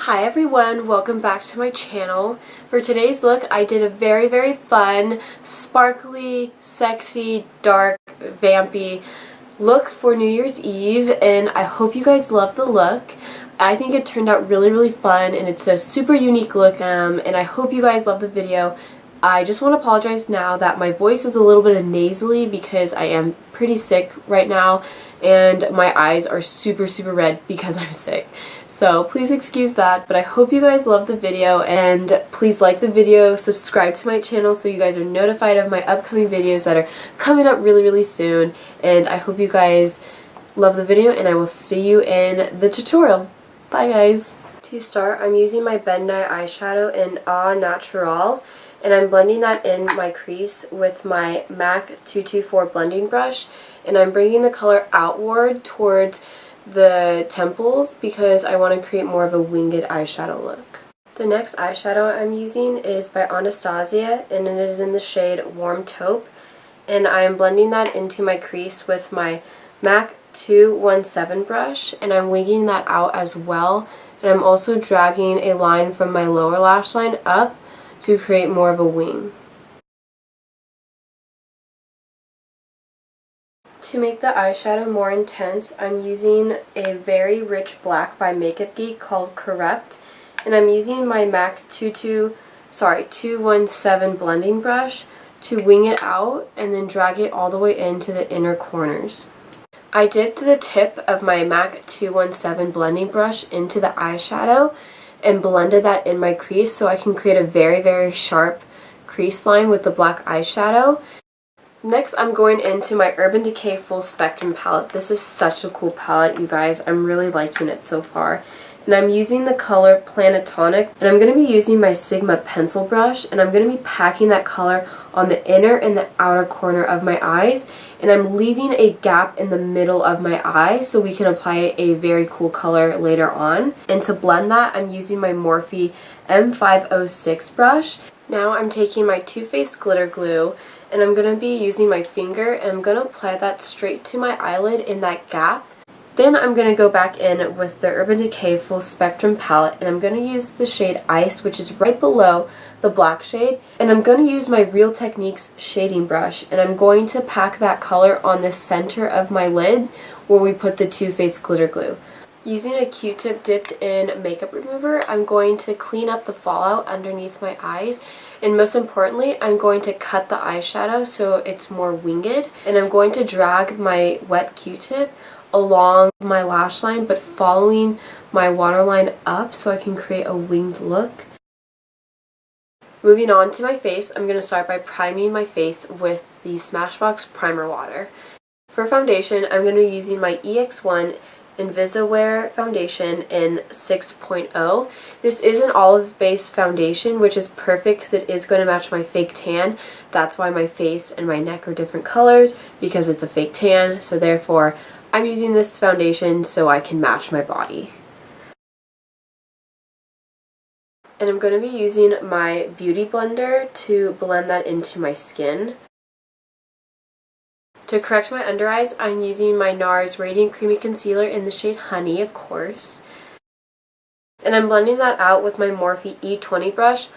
Hi everyone, welcome back to my channel. For today's look, I did a very fun, sparkly, sexy, dark, vampy look for New Year's Eve, and I hope you guys love the look. I think it turned out really fun, and it's a super unique look, and I hope you guys love the video. I just want to apologize now that my voice is a little bit nasally because I am pretty sick right now and my eyes are super red because I'm sick. So please excuse that, but I hope you guys love the video, and please like the video, subscribe to my channel so you guys are notified of my upcoming videos that are coming up really soon, and I hope you guys love the video, and I will see you in the tutorial. Bye guys! To start, I'm using my Bendight eyeshadow in Au Natural, and I'm blending that in my crease with my MAC 224 blending brush, and I'm bringing the color outward towards the temples because I want to create more of a winged eyeshadow look. The next eyeshadow I'm using is by Anastasia, and it is in the shade Warm Taupe, and I am blending that into my crease with my MAC 217 brush, and I'm winging that out as well, and I'm also dragging a line from my lower lash line up to create more of a wing. To make the eyeshadow more intense, I'm using a very rich black by Makeup Geek called Corrupt, and I'm using my MAC 217 blending brush to wing it out and then drag it all the way into the inner corners. I dipped the tip of my MAC 217 blending brush into the eyeshadow and blended that in my crease so I can create a very sharp crease line with the black eyeshadow. Next, I'm going into my Urban Decay Full Spectrum palette. This is such a cool palette, you guys. I'm really liking it so far. And I'm using the color Planetonic, and I'm going to be using my Sigma pencil brush, and I'm going to be packing that color on the inner and the outer corner of my eyes, and I'm leaving a gap in the middle of my eye so we can apply a very cool color later on. And to blend that, I'm using my Morphe M506 brush. Now I'm taking my Too Faced glitter glue, and I'm going to be using my finger, and I'm going to apply that straight to my eyelid in that gap. Then I'm going to go back in with the Urban Decay Full Spectrum palette, and I'm going to use the shade Ice, which is right below the black shade, and I'm going to use my Real Techniques shading brush, and I'm going to pack that color on the center of my lid where we put the Too Faced glitter glue. Using a Q-tip dipped in makeup remover, I'm going to clean up the fallout underneath my eyes, and most importantly, I'm going to cut the eyeshadow so it's more winged, and I'm going to drag my wet Q-tip along my lash line but following my waterline up so I can create a winged look. Moving on to my face, I'm going to start by priming my face with the Smashbox primer water. For foundation, I'm going to be using my EX1 Invisiwear foundation in 6.0. This is an olive-based foundation, which is perfect because it is going to match my fake tan. That's why my face and my neck are different colors, because it's a fake tan, so therefore I'm using this foundation so I can match my body. And I'm going to be using my Beauty Blender to blend that into my skin. To correct my under eyes, I'm using my Nars Radient Creamy Concealer in the shade Honey, of course. And I'm blending that out with my Morphe E20 brush.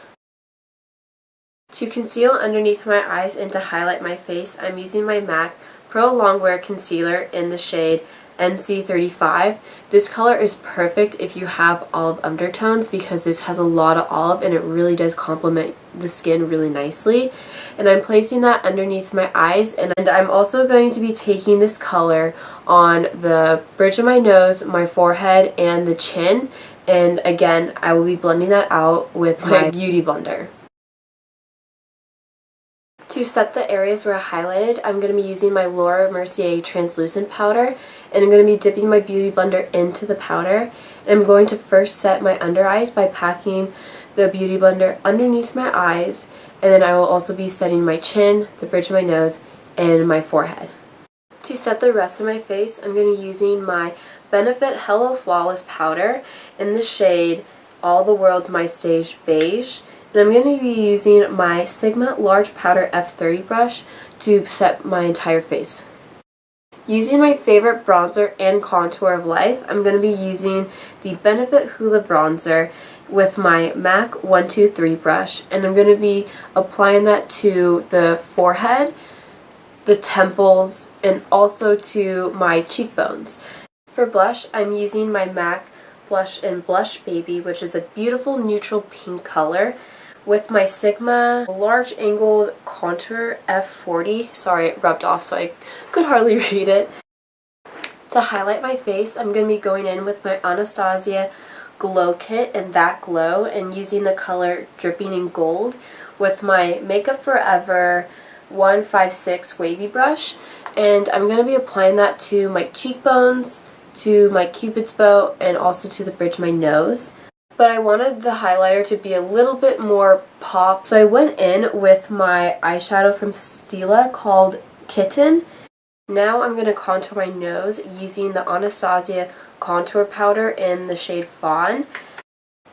To conceal underneath my eyes and to highlight my face, I'm using my MAC Pro Longwear Concealer in the shade NC35. This color is perfect if you have olive undertones because this has a lot of olive and it really does complement the skin really nicely. And I'm placing that underneath my eyes, and I'm also going to be taking this color on the bridge of my nose, my forehead, and the chin. And again, I will be blending that out with my Beauty Blender. To set the areas where I highlighted, I'm going to be using my Mercier Translucent powder, and I'm going to be dipping my Beauty Blender into the powder. And I'm going to first set my under eyes by packing the Beauty Blender underneath my eyes, and then I will also be setting my chin, the bridge of my nose, and my forehead. To set the rest of my face, I'm going to be using my Benefit Hello Flawless powder in the shade All the World's My Stage Beige. And I'm going to be using my Sigma Large Powder F30 brush to set my entire face. Using my favorite bronzer and contour of life, I'm going to be using the Benefit Hoola bronzer with my MAC 123 brush, and I'm going to be applying that to the forehead, the temples, and also to my cheekbones. For blush, I'm using my MAC blush in Bushbaby, which is a beautiful neutral pink color, with my Sigma large angled contour F40. Sorry, it rubbed off so I could hardly read it. To highlight my face, I'm going to be going in with my Anastasia Glow Kit in That Glow and using the color Dripping in Gold with my Makeup Forever 156 wavy brush, and I'm going to be applying that to my cheekbones, to my cupid's bow, and also to the bridge of my nose. But I wanted the highlighter to be a little bit more pop, so I went in with my eyeshadow from Stila called Kitten. Now I'm going to contour my nose using the Anastasia contour powder in the shade Fawn.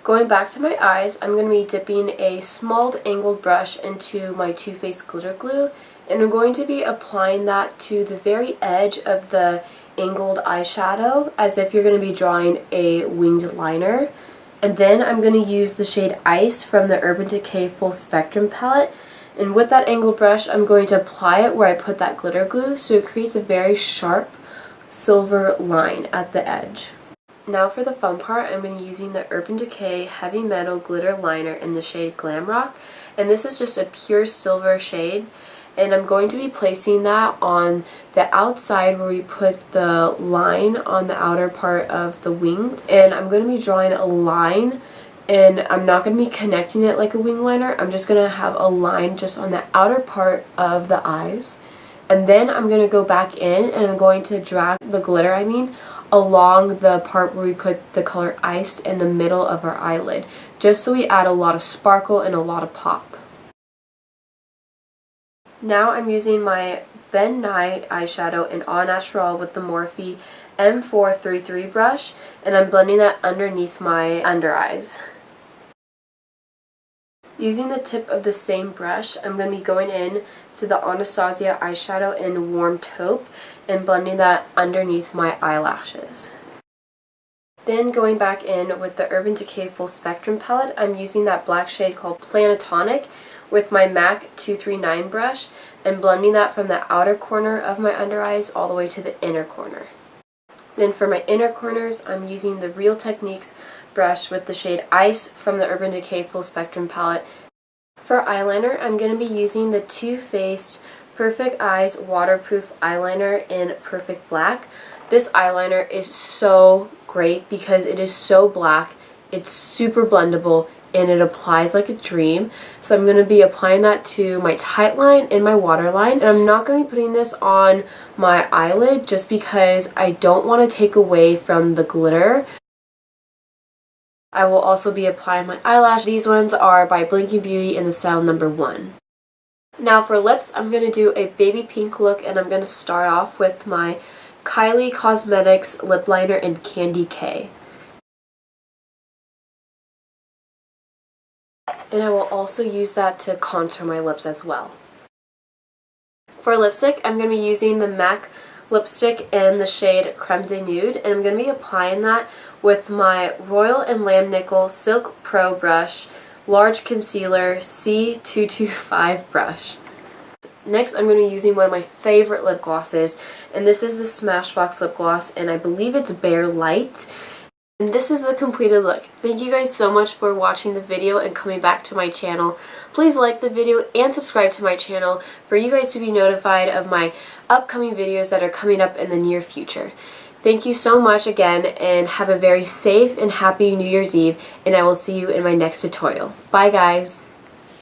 Going back to my eyes, I'm going to be dipping a small angled brush into my Too Faced glitter glue, and I'm going to be applying that to the very edge of the angled eyeshadow as if you're going to be drawing a winged liner. And then I'm going to use the shade Ice from the Urban Decay Full Spectrum palette, and with that angled brush I'm going to apply it where I put that glitter glue so it creates a very sharp silver line at the edge. Now for the fun part, I'm going to be using the Urban Decay Heavy Metal Glitter Liner in the shade Glam Rock, and this is just a pure silver shade, and I'm going to be placing that on the outside where we put the line on the outer part of the wing, and I'm going to be drawing a line, and I'm not going to be connecting it like a wing liner. I'm just going to have a line just on the outer part of the eyes, and then I'm going to go back in and I'm going to drag the glitter, along the part where we put the color Iced in the middle of our eyelid, just so we add a lot of sparkle and a lot of pop. Now I'm using my Ben Nye eyeshadow in Au Naturel with the Morphe M433 brush, and I'm blending that underneath my under eyes. Using the tip of the same brush, I'm going to be going in to the Anastasia eyeshadow in Warm Taupe and blending that underneath my eyelashes. Then going back in with the Urban Decay Full Spectrum palette, I'm using that black shade called Planetonic with my MAC 239 brush and blending that from the outer corner of my under eyes all the way to the inner corner. Then for my inner corners, I'm using the Real Techniques brush with the shade Ice from the Urban Decay Full Spectrum palette. For eyeliner, I'm going to be using the Too Faced Perfect Eyes Waterproof Eyeliner in Perfect Black. This eyeliner is so great because it is so black, it's super blendable, and it applies like a dream. So I'm going to be applying that to my tight line and my waterline, and I'm not going to be putting this on my eyelid just because I don't want to take away from the glitter. I will also be applying my eyelash. These ones are by Blinking Beauty in the style number 1. Now for lips, I'm going to do a baby pink look, and I'm going to start off with my Kylie Cosmetics lip liner in Candy K. And I will also use that to contour my lips as well. For lipstick, I'm going to be using the MAC lipstick in the shade Creme de Nude, and I'm going to be applying that with my Royal & Lamb Silk Pro brush, large concealer C225 brush. Next, I'm going to be using one of my favorite lip glosses, and this is the Smashbox lip gloss, and I believe it's Bare Light. And this is the completed look. Thank you guys so much for watching the video and coming back to my channel. Please like the video and subscribe to my channel for you guys to be notified of my upcoming videos that are coming up in the near future. Thank you so much again, and have a very safe and happy New Year's Eve, and I will see you in my next tutorial. Bye guys!